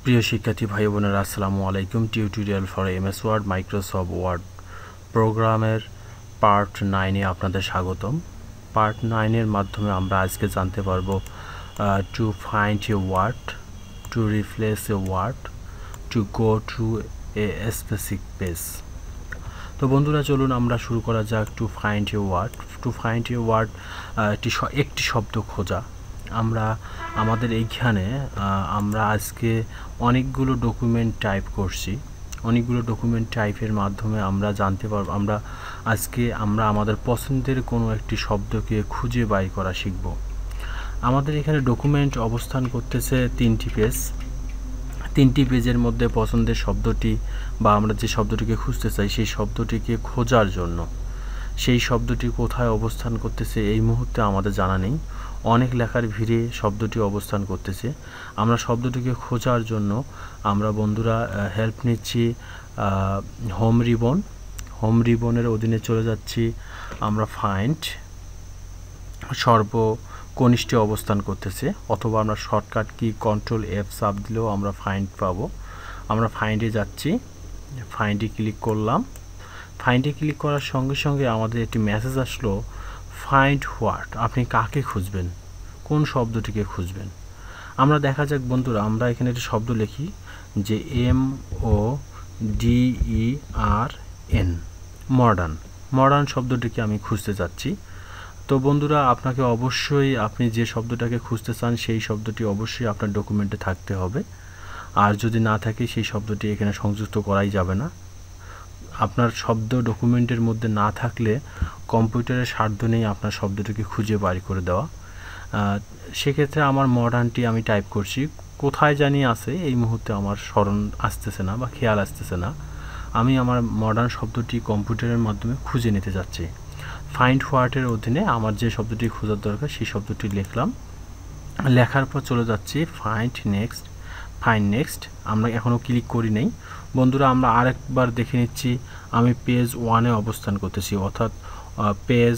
প্রিয় শিক্ষার্থী ভাই বোনেরা আসসালামু আলাইকুম। Tutorial for MS Word Microsoft Word প্রোগ্রামের পার্ট 9 এ আপনাদের স্বাগতম। পার্ট 9 এর মাধ্যমে আমরা আজকে জানতে পারবো to find a word, to replace a word, to go to a specific page. তো বন্ধুরা চলুন আমরা শুরু করা যাক। To find a word, to find a word একটি শব্দ খোঁজা। আমরা আমাদের এইখানে আমরা আজকে অনেকগুলো ডকুমেন্ট টাইপ করছি। অনেকগুলো ডকুমেন্ট টাইপের মাধ্যমে আমরা জানতে পারব, আমরা আমাদের পছন্দের কোনো একটি শব্দকে খুঁজে বাই করা শিখব। আমাদের এখানে ডকুমেন্ট অবস্থান করতেছে 3টি পেজ। 3টি পেজের মধ্যে পছন্দের শব্দটি বা আমরা যে শব্দটিকে খুঁজতে চাই সেই শব্দটিকে খোঁজার জন্য সেই শব্দটি কোথায় অবস্থান করতেছে এই মুহূর্তে আমাদের জানা নেই। অনেক লেখার ভিড়ে শব্দটি অবস্থান করতেছে। আমরা শব্দটিকে খোঁজার জন্য আমরা বন্ধুরা হেল্প নিচ্ছি হোম রিবনের অধীনে চলে যাচ্ছি। আমরা ফাইন্ড সর্বকনিষ্ঠে অবস্থান করতেছে, অথবা আমরা শর্টকাট কি Ctrl+F চাপ দিলেও আমরা ফাইন্ড পাবো। আমরা ফাইন্ডে যাচ্ছি, ফাইন্ডে ক্লিক করলাম। ফাইন্ডে ক্লিক করার সঙ্গে সঙ্গে আমাদের একটি মেসেজ আসলো, ফাইন্ড হোয়াট। আপনি কাকে খুঁজবেন, কোন শব্দটিকে খুঁজবেন। আমরা দেখা যাক বন্ধুরা, আমরা এখানে একটি শব্দ লিখি যে MODERN, মডার্ন শব্দটিকে আমি খুঁজতে যাচ্ছি। তো বন্ধুরা আপনাকে অবশ্যই আপনি যে শব্দটাকে খুঁজতে চান সেই শব্দটি অবশ্যই আপনার ডকুমেন্টে থাকতে হবে। আর যদি না থাকে সেই শব্দটি এখানে সংযুক্ত করাই যাবে না। আপনার শব্দ ডকুমেন্টের মধ্যে না থাকলে কম্পিউটারের সাধ্য নেই আপনার শব্দটিকে খুঁজে বাড়ি করে দেওয়া। সেক্ষেত্রে আমার মডার্নটি আমি টাইপ করছি, কোথায় জানি আছে এই মুহূর্তে আমার স্মরণ আসতেছে না বা খেয়াল আসতেছে না। আমি আমার মডার্ন শব্দটি কম্পিউটারের মাধ্যমে খুঁজে নিতে যাচ্ছি। ফাইন্ড হোয়াটের অধীনে আমার যে শব্দটি খোঁজার দরকার সেই শব্দটি লিখলাম। লেখার পর চলে যাচ্ছি ফাইন্ড নেক্সট। আমরা এখনও ক্লিক করি নাই বন্ধুরা। আমরা আরেকবার দেখে নিচ্ছি, আমি পেজ 1-এ অবস্থান করতেছি, অর্থাৎ পেজ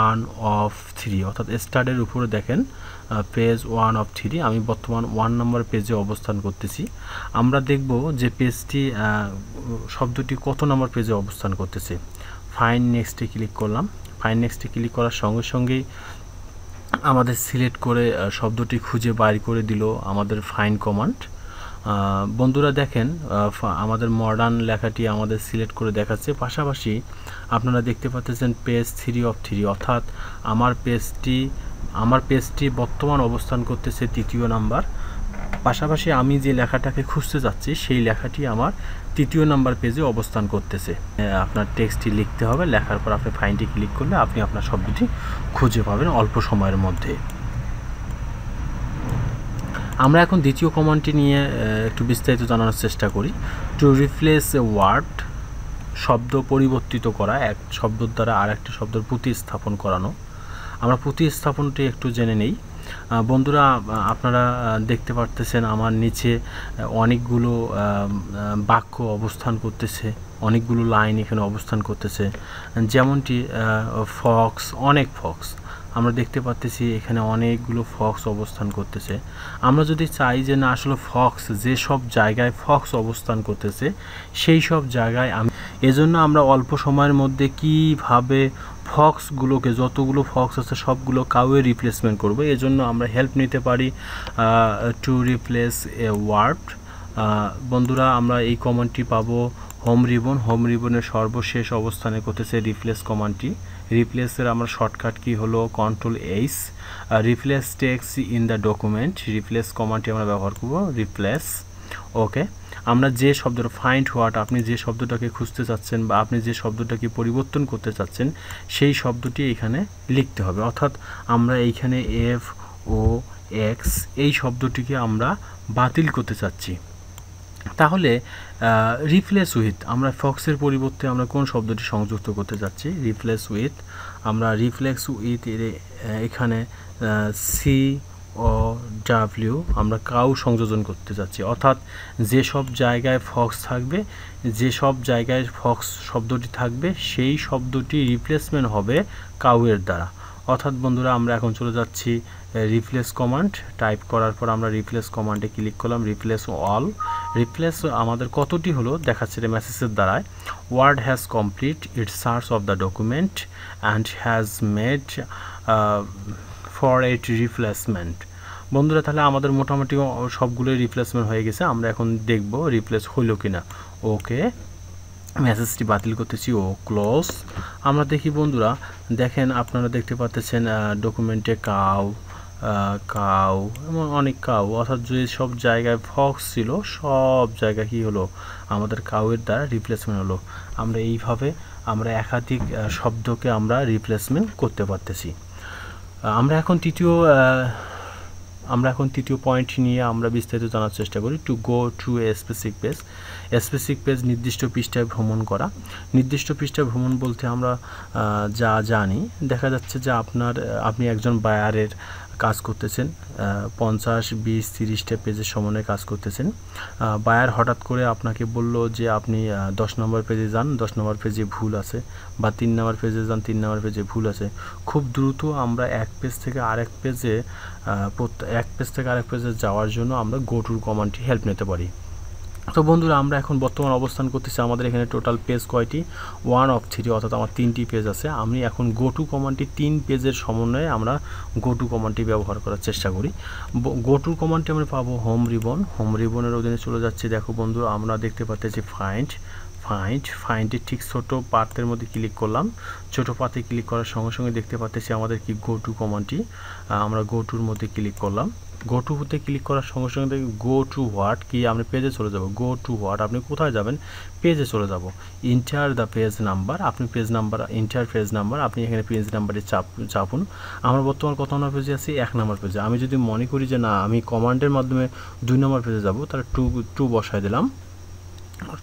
1 of 3, অর্থাৎ স্টার্টের উপরে দেখেন পেজ 1 of 3। আমি বর্তমান 1 নম্বর পেজে অবস্থান করতেছি। আমরা দেখব যে পেজটি শব্দটি কত নম্বর পেজে অবস্থান করতেছে। ফাইন্ড নেক্সটে ক্লিক করলাম। ফাইন্ড নেক্সটে ক্লিক করার সঙ্গে সঙ্গেই আমাদের সিলেক্ট করে শব্দটি খুঁজে বাইর করে দিল আমাদের ফাইন্ড কমান্ড। বন্ধুরা দেখেন আমাদের মডার্ন লেখাটি আমাদের সিলেক্ট করে দেখাচ্ছে। পাশাপাশি আপনারা দেখতে পাচ্ছেন পেজ 3 of 3, অর্থাৎ আমার পেজটি বর্তমান অবস্থান করতেছে 3য় নাম্বার। পাশাপাশি আমি যে লেখাটাকে খুঁজতে যাচ্ছি সেই লেখাটি আমার 3য় নাম্বার পেজে অবস্থান করতেছে। আপনার টেক্সটটি লিখতে হবে, লেখার পর আপনি ফাইন্ডে ক্লিক করলে আপনি আপনার শব্দটি খুঁজে পাবেন অল্প সময়ের মধ্যে। আমরা এখন দ্বিতীয় কমান্ডটি নিয়ে একটু বিস্তারিত জানানোর চেষ্টা করি। টু রিপ্লেস এ ওয়ার্ড, শব্দ পরিবর্তিত করা, এক শব্দের দ্বারা আর একটা শব্দের প্রতিস্থাপন করানো। আমরা প্রতিস্থাপনটি একটু জেনে নেই বন্ধুরা। আপনারা দেখতে পারতেছেন আমার নিচে অনেকগুলো বাক্য অবস্থান করতেছে, অনেকগুলো লাইন এখানে অবস্থান করতেছে। যেমনটি ফক্স, অনেক ফক্স আমরা দেখতে পাচ্তেছি এখানে অনেকগুলো ফক্স অবস্থান করতেছে। আমরা যদি চাই যে না আসলে ফক্স যেসব জায়গায় ফক্স অবস্থান করতেছে সেই সব জায়গায় এজন্য আমরা অল্প সময়ের মধ্যে কিভাবে ফক্সগুলোকে, যতগুলো ফক্স আছে সবগুলো কাউয়ে রিপ্লেসমেন্ট করব, এজন্য আমরা হেল্প নিতে পারি টু রিপ্লেস এ ওয়ার্ড। বন্ধুরা আমরা এই কমান্ডটি পাবো হোম রিবনের সর্বশেষ অবস্থানে করতেছে রিপ্লেস কমান্ডটি। রিপ্লেসের আমরা শর্টকাট কি হলো Ctrl+H। Replace text in the document, replace কমান্ডটি আমরা ব্যবহার করব, রিপ্লেস। ওকে, আমরা যে শব্দটা ফাইন্ড হোয়াট, আপনি যে শব্দটাকে খুঁজতে চাচ্ছেন বা আপনি যে শব্দটাকে পরিবর্তন করতে চাচ্ছেন সেই শব্দটি এখানে লিখতে হবে। অর্থাৎ আমরা এইখানে FOX এই শব্দটিকে আমরা বাতিল করতে চাচ্ছি। তাহলে রিপ্লেস উইথ, আমরা ফক্সের পরিবর্তে আমরা কোন শব্দটি সংযুক্ত করতে যাচ্ছি, রিপ্লেস উইথ। আমরা রিপ্লেস উইথ এখানে COW আমরা কাউ সংযোজন করতে যাচ্ছি, অর্থাৎ যেসব জায়গায় ফক্স থাকবে, যেসব জায়গায় ফক্স শব্দটি থাকবে সেই শব্দটি রিপ্লেসমেন্ট হবে কাউয়ের দ্বারা। অর্থাৎ বন্ধুরা আমরা এখন চলে যাচ্ছি রিপ্লেস কমান্ড। টাইপ করার পর আমরা রিপ্লেস কমান্ডে ক্লিক করলাম, রিপ্লেস অল। রিপ্লেস আমাদের কতটি হলো দেখাচ্ছে মেসেজের দ্বারায়। Word has complete its search of the document and has made for it replacement. বন্ধুরা তাহলে আমাদের মোটামুটি সবগুলোই রিপ্লেসমেন্ট হয়ে গেছে। আমরা এখন দেখব রিপ্লেস হইল কিনা। ওকে, মেসেজটি বাতিল করতেছি, ও ক্লোজ। আমরা দেখি বন্ধুরা, দেখেন আপনারা দেখতে পাচ্ছেন ডকুমেন্টে কাউ এবং অনেক কাউ, অর্থাৎ যে সব জায়গায় ফক্স ছিল সব জায়গায় কী হলো, আমাদের কাউয়ের দ্বারা রিপ্লেসমেন্ট হলো। আমরা এইভাবে আমরা একাধিক শব্দকে আমরা রিপ্লেসমেন্ট করতে পারতেছি। আমরা এখন তৃতীয় পয়েন্ট নিয়ে আমরা বিস্তারিত জানার চেষ্টা করি। Two go to a specific page, নির্দিষ্ট পৃষ্ঠায় ভ্রমণ করা। নির্দিষ্ট পৃষ্ঠায় ভ্রমণ বলতে আমরা যা জানি, দেখা যাচ্ছে যে আপনি একজন বায়ারের কাজ করতেছেন, 50, 20, 30টা পেজের সমন্বয়ে কাজ করতেছেন। বায়ার হঠাৎ করে আপনাকে বলল যে আপনি 10 নম্বর পেজে যান, 10 নম্বর পেজে ভুল আছে, বা 3 নম্বর পেজে যান, 3 নম্বর পেজে ভুল আছে। খুব দ্রুত আমরা এক পেজ থেকে আরেক পেজে যাওয়ার জন্য আমরা গো টু কমান্ডটি হেল্প নিতে পারি। তো বন্ধুরা আমরা এখন বর্তমান অবস্থান করতেছি, আমাদের এখানে টোটাল পেজ কয়টি, 1 of 3, অর্থাৎ আমার 3টি পেজ আছে। আমি এখন গো টু কমান্ডটি 3 পেজের সমন্বয়ে আমরা গো টু কমান্ডটি ব্যবহার করার চেষ্টা করি। গো টু কমান্ডটি আমরা পাবো হোম রিবনের অধীনে চলে যাচ্ছি। দেখো বন্ধু, আমরা দেখতে পাচ্ছি ফাইন্ডের ঠিক ছোট পাতের মধ্যে ক্লিক করলাম। ছোট পাতে ক্লিক করার সঙ্গে সঙ্গে দেখতে পাচ্ছি আমাদের কি গো টু কমান্ডটি, আমরা গো টুর মধ্যে ক্লিক করলাম। গো টুতে ক্লিক করার সঙ্গে সঙ্গে দেখি গো টু হোয়াট, কি আপনি পেজে চলে যাব। গো টু হোয়াট, আপনি কোথায় যাবেন, পেজে চলে যাব। ইন্টার দ্য পেজ নাম্বার, আপনি ইন্টার পেজ নাম্বার, আপনি এখানে পেজ নাম্বারে চাপুন। আমরা বর্তমান কত নম্বর পেজে আছি, 1 নম্বর পেজে। আমি যদি মনে করি যে না আমি কমান্ডের মাধ্যমে 2 নম্বর পেজে যাব, তাহলে 2 বসাই দিলাম।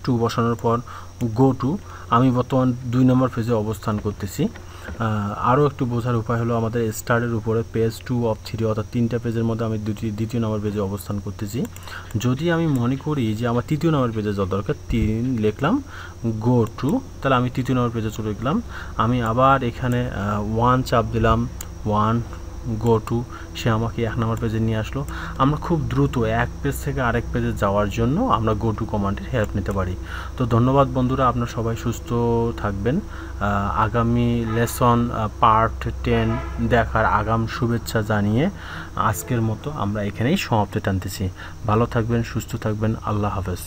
2 বসানোর পর গো টু, আমি বর্তমান 2 নম্বর পেজে অবস্থান করতেছি। আরও একটু বোঝার উপায় হলো আমাদের স্টার্টের উপরে পেজ 2 of 3, অর্থাৎ 3টা পেজের মধ্যে আমি দ্বিতীয় নম্বর পেজে অবস্থান করতেছি। যদি আমি মনে করি যে আমার 3য় নম্বর পেজে যাওয়া দরকার, 3 লিখলাম, গো টু, তাহলে আমি 3য় নম্বর পেজে চলে গেলাম। আমি আবার এখানে 1 চাপ দিলাম, 1 গো টু, সে আমাকে 1 নম্বর পেজে নিয়ে আসলো। আমরা খুব দ্রুত এক পেজ থেকে আরেক পেজে যাওয়ার জন্য আমরা গো টু কমান্ডের হেল্প নিতে পারি। তো ধন্যবাদ বন্ধুরা, আপনারা সবাই সুস্থ থাকবেন। আগামী লেসন পার্ট 10 দেখার আগাম শুভেচ্ছা জানিয়ে আজকের মতো আমরা এখানেই সমাপ্তি টানতেছি। ভালো থাকবেন, সুস্থ থাকবেন, আল্লাহ হাফেজ।